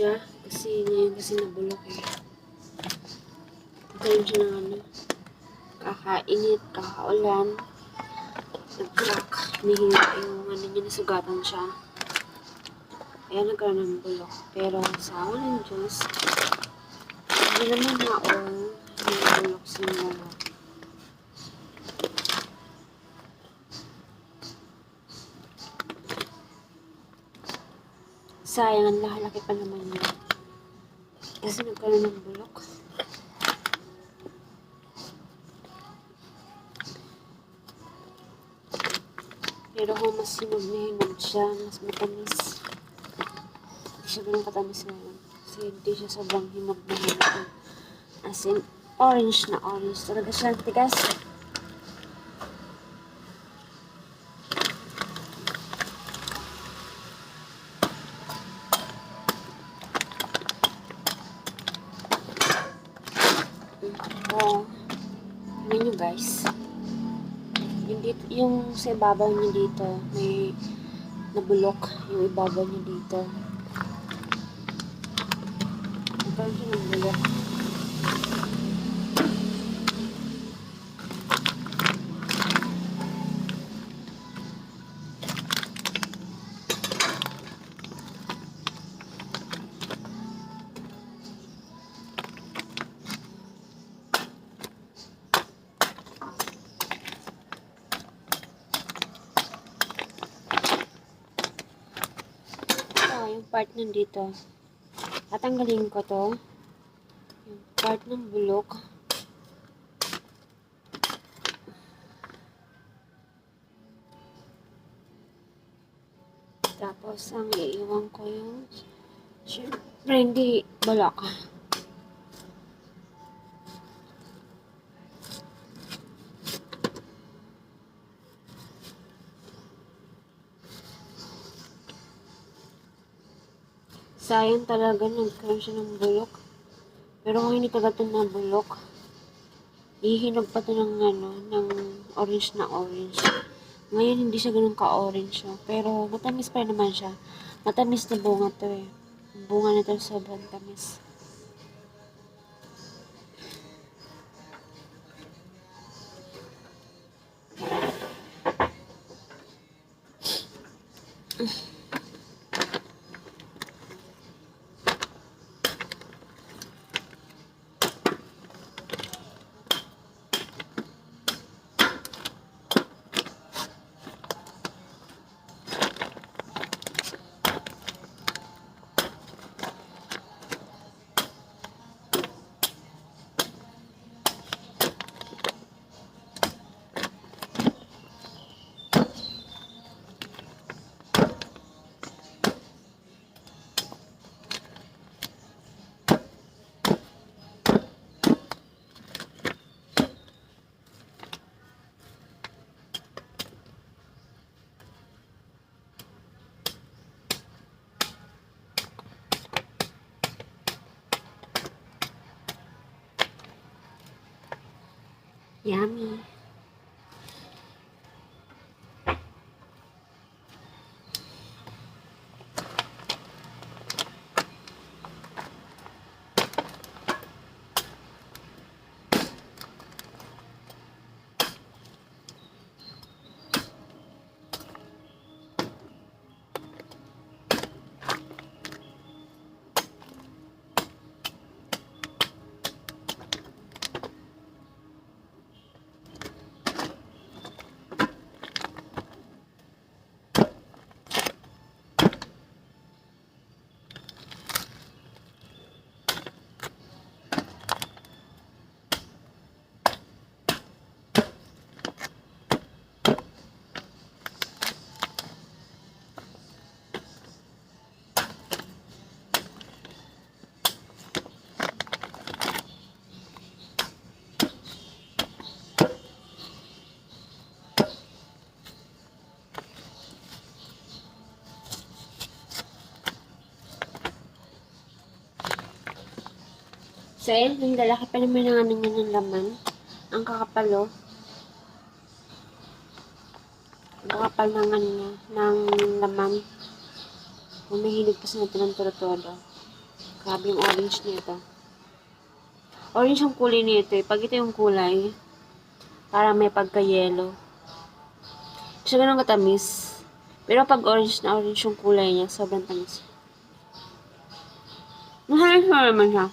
siya kasi ngayon kasi nabulok eh. Nagkaroon siya ng ano, kakainit, kakaulan, nag-crack, nihila yung ano niya, nasugatan siya. Kaya nagkaroon ng bulok. Pero sa awan ng Diyos, hindi naman naong yung bulok sa lahat. Sayang, ang laki pa naman niya. Kasi nagkaroon ng bulok. Pero kung mas hinog na hinog siya, mas matamis. Hindi siya ganun katamis ngayon. Kasi hindi siya sobrang hinog na hinog. As in, orange na orange. Talaga siya, tigas. Oh, tingnan nyo guys. Yung sa ibabaw niya dito, may nabulok yung ibabaw niya dito. Nagkaroon siya ng bulok. Yung part nandito, tatanggalin ko to, yung part ng bulok. Tapos ang iiwan ko yung syempre hindi bulok. Sayang talaga, nagkaroon siya ng bulok. Pero kung hindi talaga na bulok, ihinog pa to ng ano, ng orange na orange. Ngayon hindi siya ganun ka-orange siya, pero matamis pa naman siya. Matamis na bunga to eh. Bunga na to sobrang tamis. Yummy. So, ayun, yung lalaki pa naman ng ano niya ng laman. Ang kakapalo. Ang kakapal ng ano niya, ng laman. Humihilig pa sa natin ng todo-todo. Grabe yung orange nito. Orange ang kulay nito eh. Pag ito yung kulay, para may pagka-yellow. Siya ganun katamis. Pero pag orange yung kulay niya, sobrang tamis. Mahalis na naman siya.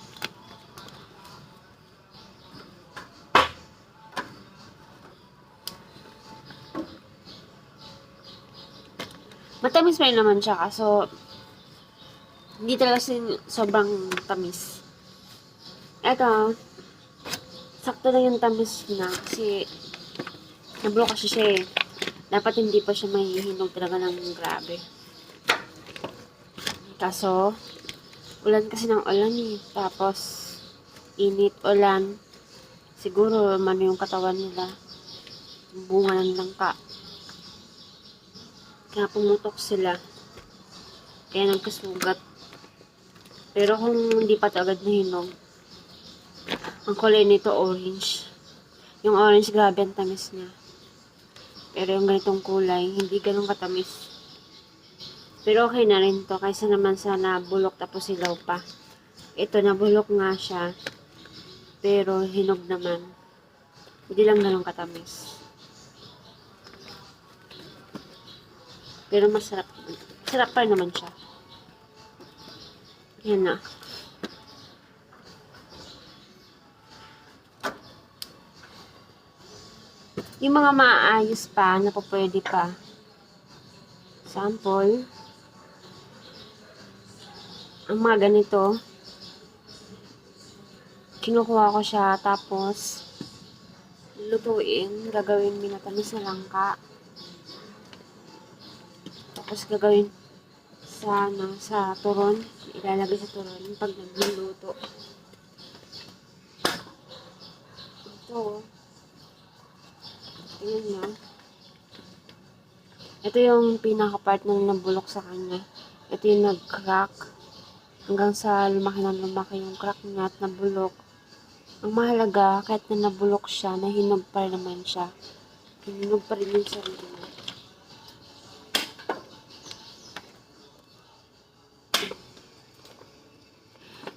Matamis pa rin naman siya, kaso hindi talaga sobrang tamis. Eto, sakto lang yung tamis na kasi nabulok kasi siya eh. Dapat hindi pa siya mahihinog talaga ng grabe. Kaso, ulan kasi ng ulan eh. Tapos, init, ulan. Siguro, yung katawan nila. Bunga ng langka. Kaya pumutok sila. Kaya nagkasugat. Pero kung hindi pa ito agad nahinog, ang kulay nito orange. Yung orange, grabe ang tamis niya. Pero yung ganitong kulay, hindi ganun katamis. Pero okay na rin to, kaysa naman sa nabulok tapos silaw pa. Ito, nabulok nga siya, pero hinog naman. Hindi lang ganun katamis. Pero masarap. Masarap pa naman siya. Yan na. Yung mga maayos pa, na po pwede pa. Sample. Ang mga ganito, kinukuha ko siya, tapos lutuin, gagawin minatamis na langka. Tapos gagawin sa turon, ilalagay sa turon pag nagluluto. Ito, tingnan nyo. Ito yung pinaka-part na nabulok sa kanya. Ito yung nag-crack. Hanggang sa lumaki yung crack niya at nabulok. Ang mahalaga, kahit na nabulok siya, nahinog pa rin naman siya. Hinog pa rin yung sarili niya.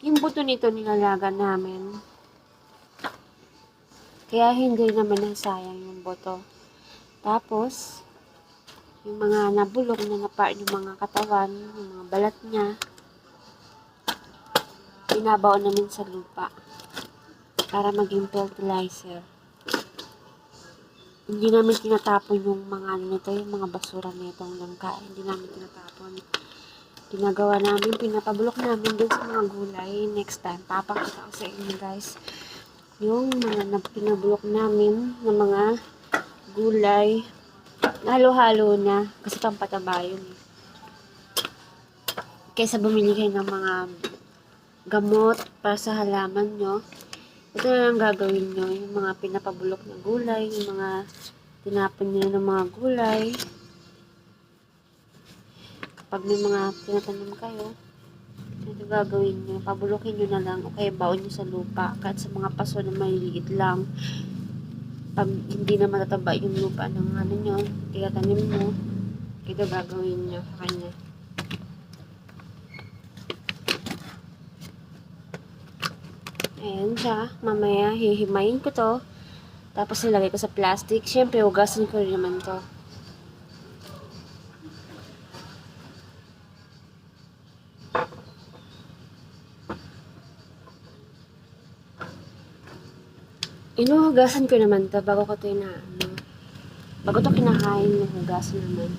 Yung buto nito nilalaga namin. Kaya hindi naman nasayang yung buto. Tapos, yung mga nabulok na part ng mga katawan, yung mga balat niya, binabaon namin sa lupa para maging fertilizer. Hindi namin tinatapon yung mga nito, yung mga basura nitong langka. Hindi namin tinatapon. Ginagawa namin, pinapabulok namin dun sa mga gulay. Next time, papakita ko sa inyo guys. Yung mga pinabulok namin ng mga gulay. Halo-halo na. Kasi pampataba yun. Kaysa bumili kayo ng mga gamot para sa halaman nyo, ito na lang gagawin nyo, yung mga pinapabulok na gulay, yung mga tinapon nyo ng mga gulay. Kapag may mga tinatanim kayo, ito gagawin nyo, pabulukin nyo na lang, o kaya baon nyo sa lupa, kahit sa mga paso na maliliit lang. Pag hindi na matataba yung lupa ng ano nyo, tinatanim mo, ito gagawin nyo sa kanya. Ayan siya. Mamaya, hihimayin ko to. Tapos nilagay ko sa plastic. Siyempre, hugasan ko rin naman to. Inuhugasan ko naman to bago ko to bago to kinakain, hugasan naman.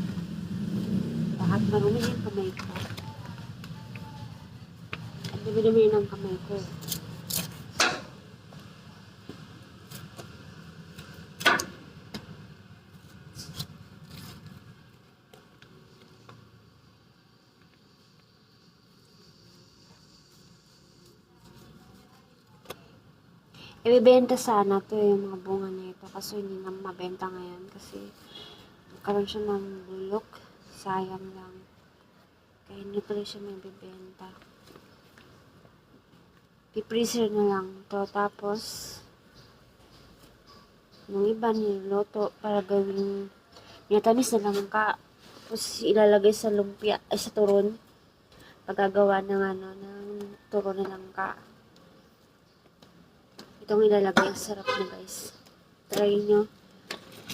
Bakit marumi yung kamay ko? At dumi-dumi ng kamay ko. Ibibenta sana to yung mga bunga nito kasi hindi na mabenta ngayon kasi nagkaroon siya ng bulok. Sayang lang. Kaya hindi tuloy siya may bibenta. Pipreaser na lang to. Tapos yung iba niluto para gawing minatamis na lang ka. Tapos ilalagay sa lumpia ay sa turon. Pagagawa ng turo na lang ka. Itong ilalagay. Ang sarap na guys. Try nyo.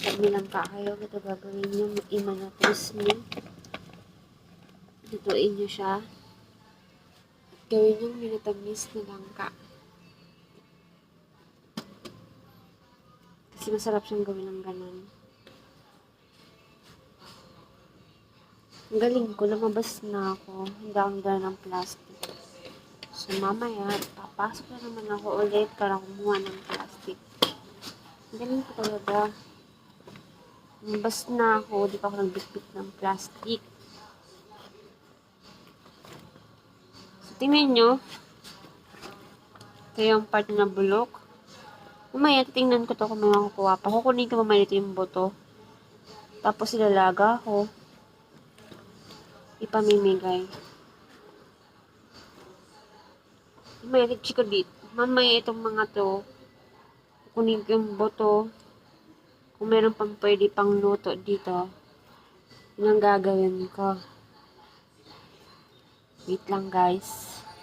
Pag nilangka kayo, ito gagawin nyo. Imanapos nyo. Lutuin nyo siya. At gawin nyo minatamis na langka. Kasi masarap siyang gawin ng ganun. Ang galing ko, lumabas na ako. Hindi ako nagdala ng plastic. So, mamaya, papasok na naman ako ulit para kumuha ng plastic. Ang galing ko talaga. Lumabas na ako, di pa ako nagbitbit ng plastic. So, tingnan nyo. Ito yung part na bulok. Mamaya, titingnan ko to kung may makukuha pa. Kukunin ko mamaya dito yung buto. Tapos, ilalaga ko. Ipamimigay. Mamaya, i-check ko dito. Mamaya, itong mga to, kukunin ko yung buto. Kung meron pang pwede pang luto dito, yun ang gagawin ko. Wait lang, guys.